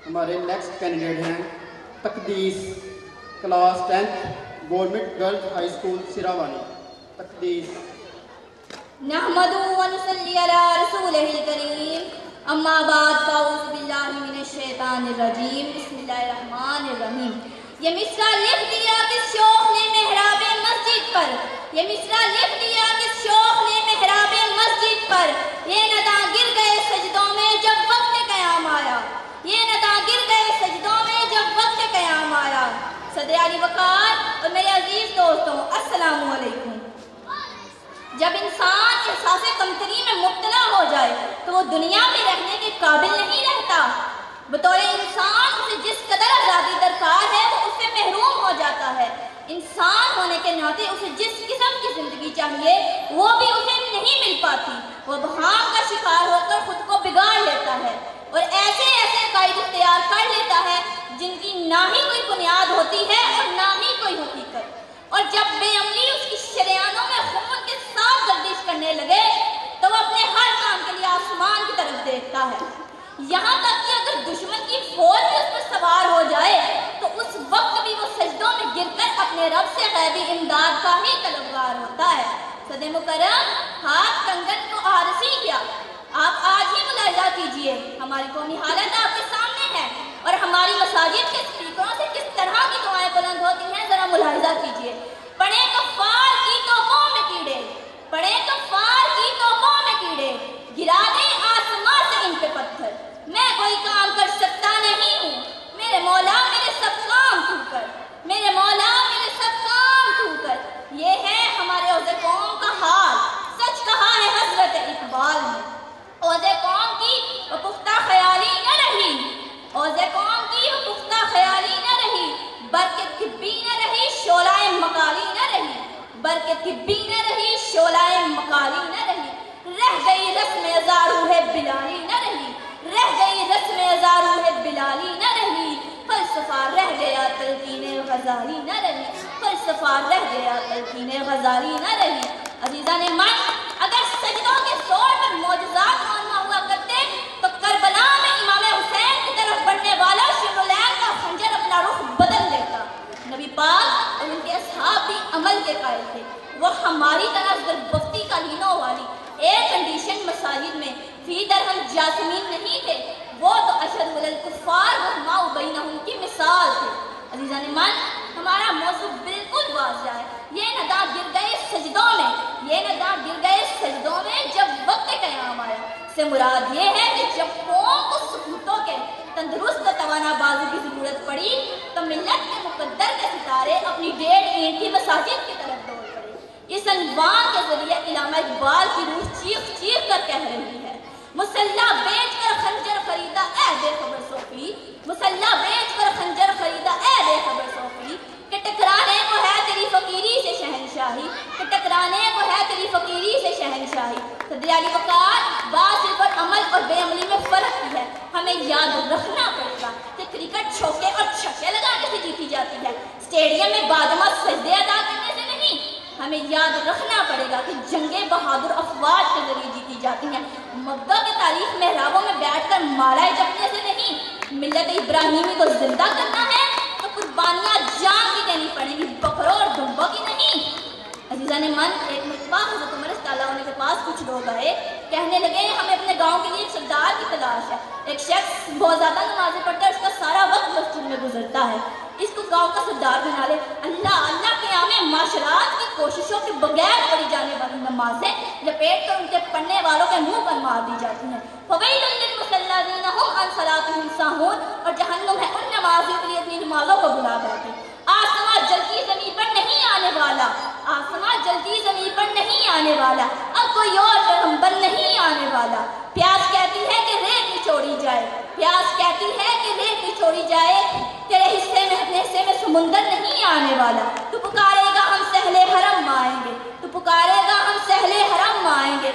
ہمارے next candidate ہیں Taqdees, class 10 government girls high school Saravani. Taqdees. نحمدہ و نصلی علی رسولہ الکریم، اما بعد فاعوذ باللہ من الشیطان الرجیم، بسم اللہ الرحمن الرحیم۔ یہ مصرع لکھ دیا کس شوق نے محراب مسجد پر، یہ مصرع لکھ دیا کس شوق نے محراب مسجد پر، یہ ندا گر گئے سجدوں میں جب وقت قیام آیا، یہ ندا گر گئے سجدوں میں جب وقت قیام آیا۔ صدر علی وقار اور میرے عزیز دوستوں، السلام علیکم۔ جب انسان احساس کمتری میں مبتلا ہو جائے تو وہ دنیا میں رہنے کے قابل نہیں رہتا۔ بطور انسان اسے جس قدر آزادی درکار ہے وہ اس سے محروم ہو جاتا ہے۔ انسان ہونے کے ناطے اسے جس قسم کی زندگی چاہیے وہ بھی اسے نہیں مل پاتی۔ وہ بہام کا شکار ہو کر خود کو بگاڑ لیتا ہے اور ایسے عقائد اختیار کر لیتا ہے جن کی نہ ہی کوئی بنیاد ہوتی ہے اور نہ ہی کوئی حقیقت۔ اور جب بے عملی اس کی شریانوں میں خون کے ساتھ گردش کرنے لگے تو وہ اپنے ہر کام کے لیے آسمان کی طرف دیکھتا ہے، یہاں تک کہ اگر دشمن کی فوج بھی اس پر سوار ہو جائے تو اس وقت بھی وہ سجدوں میں گر کر اپنے رب سے غیبی امداد کا ہی طلبگار ہوتا ہے۔ صدر مکرم، ہاتھ کنگن کو آرسی کیا، آپ آج ہی ملاحظہ کیجئے، ہماری قومی حالت آپ کے سامنے ہے اور ہماری مساجد کے اسپیکروں سے کس طرح کی دعائیں بلند ہوتی ہیں، ذرا ملاحظہ کیجئے۔ پڑے کفار کی توپوں میں کیڑے، پڑے کفار کی توپوں میں کیڑے، گرا دیں آسمان سے ان پہ پتھر، میں کوئی کام کر سکتا نہیں ہوں، میرے مولا میرے سب کام تو کر، میرے مولا میرے سب کام تو کر۔ یہ ہے ہمارے عوض قوم کا حال، سچ کہا ہے حضرت اقبال نے۔ عوض قوم کی وہ پختہ خیالی نہ رہی، عوض قوم کی وہ پختہ خیالی نہ رہی، برکت طبی نہ رہی، شعلہ مکالی نہ رہی، برکت طبی نہ رہی، شعلہ مکالی نہ رہی، رہ گئی رسم ازاروح بلالی نہ رہی، رہ گئی رسم ازاروح بلالی نہ رہی، فلسفہ رہ گیا تلقین غزالی نہ رہی، فلسفہ رہ گیا تلقین غزالی نہ رہی۔ عزیزان من، اگر سجدوں کے زور پر معجزات رونما ہوا کرتے تو کربلا میں امام حسین کی طرف بڑھنے والا شیرالعین کا خنجر اپنا رخ بدل دیتا۔ نبی پاک اور ان کے اصحاب بھی عمل کے قائل تھے، وہ ہماری طرح زربفتی قالینوں والی ایئر کنڈیشن مساجد میں فی درہم جاسمین نہیں تھے، وہ تو اشد علی الکفار رحماء بینہم کی مثال تھے۔ عزیزان من، ہمارا موضوع بالکل واضح ہے، یہ ندا گر گئے سجدوں میں، یہ ندا گر گئے سجدوں میں جب وقت قیام آیا سے مراد یہ ہے کہ جب قوم کو سکوتوں کے تندرست توانا بازو کی ضرورت پڑی تو ملت کے مقدر کے ستارے اپنی 1.5 اینٹ کی مساجد کی طرف دوڑ پڑے۔ اس عنوان کے ذریعے علامہ اقبال کی روح چیخ چیخ کر کہہ رہی ہے، مسلح بیچ کر خنجر خریدا اے بے خبر صوفی، مسلح بیچ کر خنجر خریدا اے بے خبر صوفی، کہ ٹکرانے کو ہے تیری فقیری سے شہنشاہی، کہ ٹکرانے کو ہے تیری فقیری سے شہنشاہی۔ صدر علی وقار، بات صرف عمل اور بے عملی میں فرق بھی ہے۔ ہمیں یاد رکھنا پڑے گا کہ کرکٹ چھوکے اور چھکے لگانے سے جیتی جاتی ہے، اسٹیڈیم میں بادمہ سجدے ادا کرنے سے نہیں۔ ہمیں یاد رکھنا پڑے گا کہ جنگیں بہادر افواج کے ذریعے جیتی جاتی ہیں، مبدأ کی تاریخ محرابوں میں بیٹھ کر مارائے جپنے سے نہیں۔ ملت ابراہیمی کو زندہ کرنا ہے تو قربانیاں جان کی دینی پڑیں گی، بکروں اور دمبوں کی نہیں۔ عزیزان من، ایک مرتبہ حضرت عمر رضی اللہ عنہ کے پاس کچھ لوگ آئے، کہنے لگے ہمیں اپنے گاؤں کے لیے ایک سردار کی تلاش ہے، ایک شخص بہت زیادہ نمازیں پڑھتا ہے، اس کا سارا وقت مسجد میں گزرتا ہے، اس کو گاؤں کا سردار بنا لے۔ اللہ اللہ قیام معاشرات کی کوششوں کے بغیر پڑھی جانے والی نمازیں لپیٹ کر ان کے پڑھنے والوں کے منہ پر مار دی جاتی ہیں۔ فویل للمصلین هم عن صلاتهم ساہون، اور جہنم ہے ان نمازیوں کے لیے اپنی نمازوں کو بلا بیٹھے۔ آسمان جلدی زمین پر نہیں آنے والا، آسمان جلدی زمین پر نہیں آنے والا، اب کوئی اور پیغمبر نہیں آنے والا۔ پیاس کہتی ہے کہ ریت نچوڑی جائے، پیاس کہتی ہے کہ ریت نچوڑی جائے، تیرے حصے میں اپنے حصے میں سمندر نہیں آنے والا۔ تو پکارے گا ہم سہلے حرم آئیں گے، تو پکارے گا ہم سہلے حرم آئیں گے،